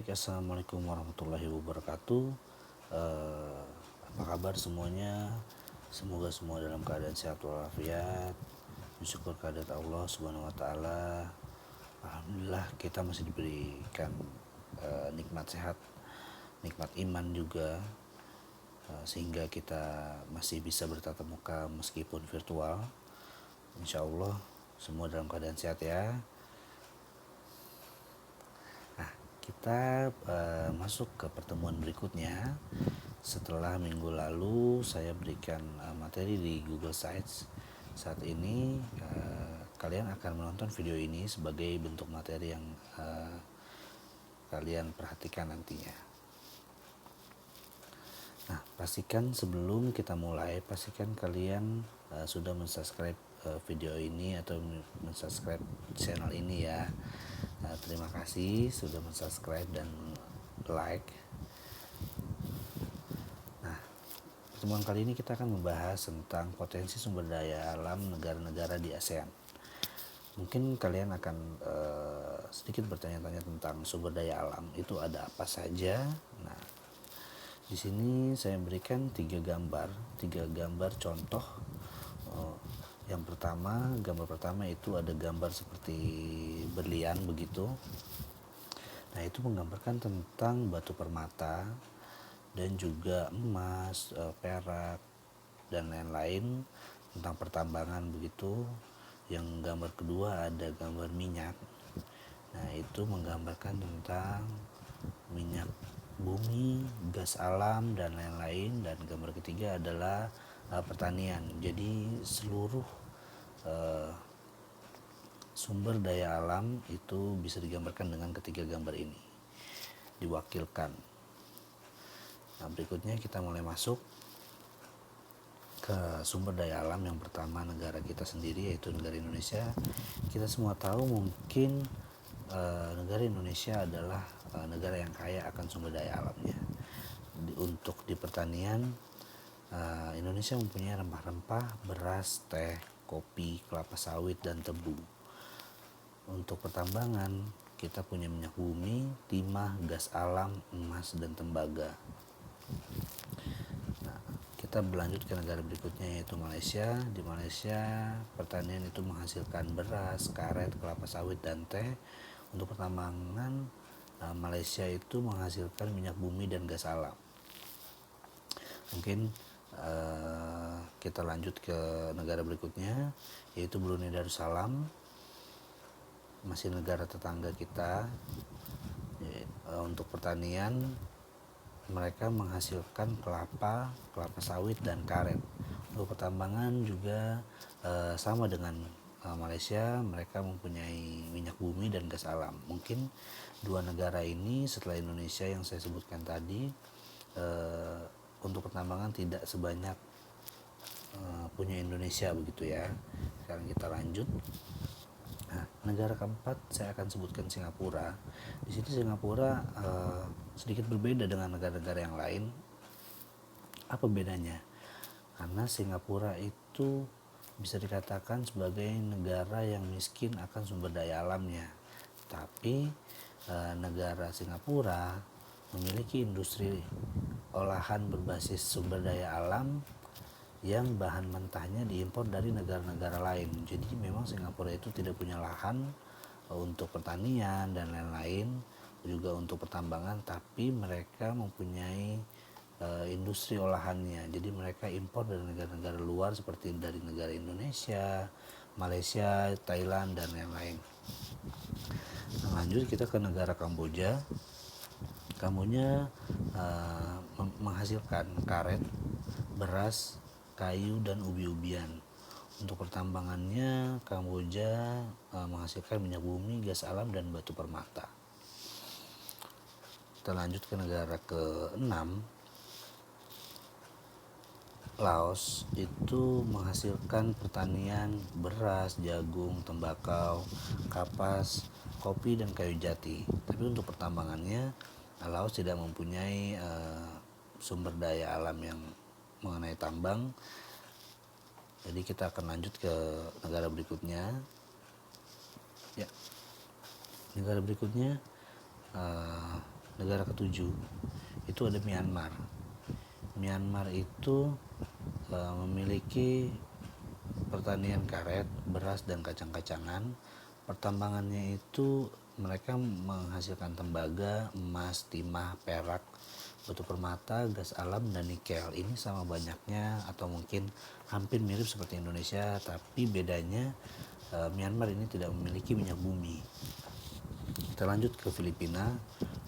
Baik, assalamualaikum warahmatullahi wabarakatuh. Apa kabar semuanya? Semoga semua dalam keadaan sehat walafiat. Bersyukur kehadirat Allah Subhanahu wa taala. Alhamdulillah kita masih diberikan nikmat sehat, nikmat iman juga, sehingga kita masih bisa bertatap muka meskipun virtual. Insya Allah semua dalam keadaan sehat ya. Kita masuk ke pertemuan berikutnya. Setelah minggu lalu saya berikan materi di Google Sites. Saat ini kalian akan menonton video ini sebagai bentuk materi yang kalian perhatikan nantinya. Nah, pastikan sebelum kita mulai, pastikan kalian sudah mensubscribe video ini atau mensubscribe channel ini ya. Terima kasih sudah mensubscribe dan like. Nah, pertemuan kali ini kita akan membahas tentang potensi sumber daya alam negara-negara di ASEAN. Mungkin kalian akan sedikit bertanya-tanya tentang sumber daya alam itu ada apa saja. Nah, di sini saya berikan tiga gambar contoh. Yang pertama, gambar pertama itu ada gambar seperti berlian begitu. Nah, itu menggambarkan tentang batu permata dan juga emas, perak dan lain-lain, tentang pertambangan begitu. Yang gambar kedua ada gambar minyak. Nah, itu menggambarkan tentang minyak bumi, gas alam dan lain-lain. Dan gambar ketiga adalah pertanian. Jadi seluruh sumber daya alam itu bisa digambarkan dengan ketiga gambar ini, diwakilkan. Nah, berikutnya kita mulai masuk ke sumber daya alam. Yang pertama negara kita sendiri, yaitu negara Indonesia. Kita semua tahu mungkin negara Indonesia adalah negara yang kaya akan sumber daya alamnya. Untuk di pertanian, Indonesia mempunyai rempah-rempah, beras, teh, kopi, kelapa sawit, dan tebu. Untuk pertambangan, kita punya minyak bumi, timah, gas alam, emas, dan tembaga. Nah, kita berlanjut ke negara berikutnya, yaitu Malaysia. Di Malaysia, pertanian itu menghasilkan beras, karet, kelapa sawit, dan teh. Untuk pertambangan, Malaysia itu menghasilkan minyak bumi dan gas alam. Mungkin kita lanjut ke negara berikutnya, yaitu Brunei Darussalam, masih negara tetangga kita. Untuk pertanian, mereka menghasilkan kelapa sawit, dan karet. Untuk pertambangan juga sama dengan Malaysia, mereka mempunyai minyak bumi dan gas alam. Mungkin dua negara ini setelah Indonesia yang saya sebutkan tadi, untuk pertambangan tidak sebanyak punya Indonesia begitu ya. Sekarang kita lanjut. Nah, negara keempat saya akan sebutkan Singapura. Di sini Singapura sedikit berbeda dengan negara-negara yang lain. Apa bedanya? Karena Singapura itu bisa dikatakan sebagai negara yang miskin akan sumber daya alamnya. Tapi negara Singapura memiliki industri olahan berbasis sumber daya alam yang bahan mentahnya diimpor dari negara-negara lain. Jadi memang Singapura itu tidak punya lahan untuk pertanian dan lain-lain, juga untuk pertambangan, tapi mereka mempunyai industri olahannya. Jadi mereka impor dari negara-negara luar seperti dari negara Indonesia, Malaysia, Thailand, dan lain-lain. Nah, lanjut kita ke negara Kamboja. Kamboja menghasilkan karet, beras, kayu, dan ubi-ubian. Untuk pertambangannya, Kamboja menghasilkan minyak bumi, gas alam, dan batu permata. Kita lanjut ke negara ke-6. Laos itu menghasilkan pertanian beras, jagung, tembakau, kapas, kopi, dan kayu jati. Tapi untuk pertambangannya, Laos tidak mempunyai sumber daya alam yang mengenai tambang. Jadi kita akan lanjut ke negara berikutnya. Ya, negara berikutnya negara ketujuh itu ada Myanmar. Myanmar itu memiliki pertanian karet, beras, dan kacang-kacangan. Pertambangannya itu mereka menghasilkan tembaga, emas, timah, perak, batu permata, gas alam, dan nikel. Ini sama banyaknya atau mungkin hampir mirip seperti Indonesia, tapi bedanya Myanmar ini tidak memiliki minyak bumi. Kita lanjut ke Filipina.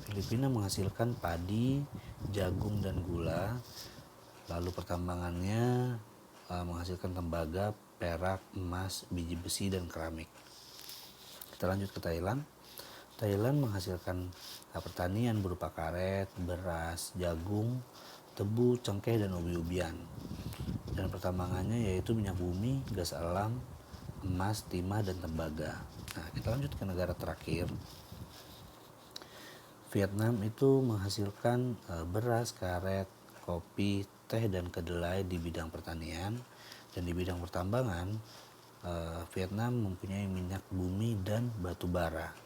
Filipina menghasilkan padi, jagung, dan gula. Lalu pertambangannya menghasilkan tembaga, perak, emas, biji besi, dan keramik. Kita lanjut ke Thailand. Thailand menghasilkan pertanian berupa karet, beras, jagung, tebu, cengkeh, dan ubi-ubian. Dan pertambangannya yaitu minyak bumi, gas alam, emas, timah, dan tembaga. Nah, kita lanjut ke negara terakhir. Vietnam itu menghasilkan beras, karet, kopi, teh, dan kedelai di bidang pertanian. Dan di bidang pertambangan, Vietnam mempunyai minyak bumi dan batu bara.